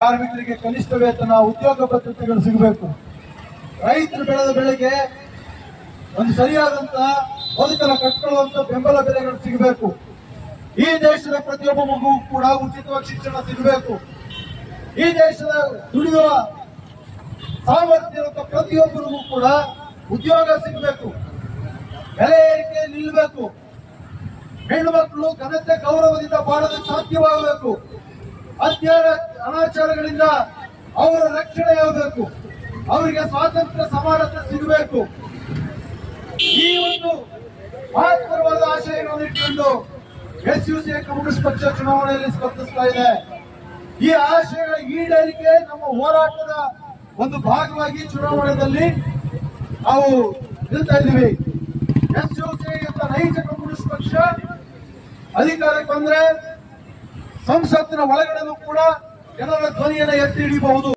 ಕಾರ್ಮಿಕರಿಗೆ ಕನಿಷ್ಠ ವೇತನ, ಉದ್ಯೋಗ ಭದ್ರತೆಗಳು ಸಿಗಬೇಕು. ರೈತರು ಬೆಳೆದ ಬೆಳೆಗೆ ಒಂದು ಸರಿಯಾದಂತಹ ಬದುಕನ್ನು ಕಟ್ಟಿಕೊಳ್ಳುವಂತ ಬೆಂಬಲ ಬೆಲೆಗಳು ಸಿಗಬೇಕು. ಈ ದೇಶದ ಪ್ರತಿಯೊಬ್ಬ ಮಗುವು ಕೂಡ ಉಚಿತವಾಗಿ ಶಿಕ್ಷಣ ಸಿಗಬೇಕು. ಈ ದೇಶದ ದುಡಿಯುವ ಸಾಮರ್ಥ್ಯ ಇರುವ ಪ್ರತಿಯೊಬ್ಬರಿಗೂ ಕೂಡ ಉದ್ಯೋಗ ಸಿಗಬೇಕು. ಬೆಲೆ ಏರಿಕೆ ನಿಲ್ಲಬೇಕು. ಹೆಣ್ಣು ಮಕ್ಕಳು ಘನತೆ ಗೌರವದಿಂದ ಬಾಳಲು ಸಾಧ್ಯವಾಗಬೇಕು. ಅನಾಚಾರಗಳಿಂದ ಅವರ ರಕ್ಷಣೆಯಾಗಬೇಕು. ಅವರಿಗೆ ಸ್ವಾತಂತ್ರ್ಯ ಸಮಾನತೆ ಸಿಗಬೇಕು. ಈ ಒಂದು ಮಹತ್ತರವಾದ ಆಶಯಗಳನ್ನು ಇಟ್ಟುಕೊಂಡು ಎಸ್ಯುಸಿ ಕಮ್ಯುನಿಸ್ಟ್ ಪಕ್ಷ ಚುನಾವಣೆಯಲ್ಲಿ ಸ್ಪರ್ಧಿಸ್ತಾ ಇದೆ. ಈ ಆಶಯಗಳ ಈಡೇರಿಕೆ ನಮ್ಮ ಹೋರಾಟದ ಒಂದು ಭಾಗವಾಗಿ ಚುನಾವಣೆಯಲ್ಲಿ ನಾವು ನಿಲ್ತಾ ಇದ್ದೀವಿ. ಎಸ್ಯುಸಿ ಅಂತ ನೈಜ ಕಮ್ಯುನಿಸ್ಟ್ ಪಕ್ಷ ಅಧಿಕಾರಕ್ಕೆ ಬಂದ್ರೆ ಸಂಸತ್ತಿನ ಒಳಗಡೆನೂ ಕೂಡ ಜನರ ಧ್ವನಿಯನ್ನು ಎತ್ತಿ ಹಿಡಿಯಬಹುದು.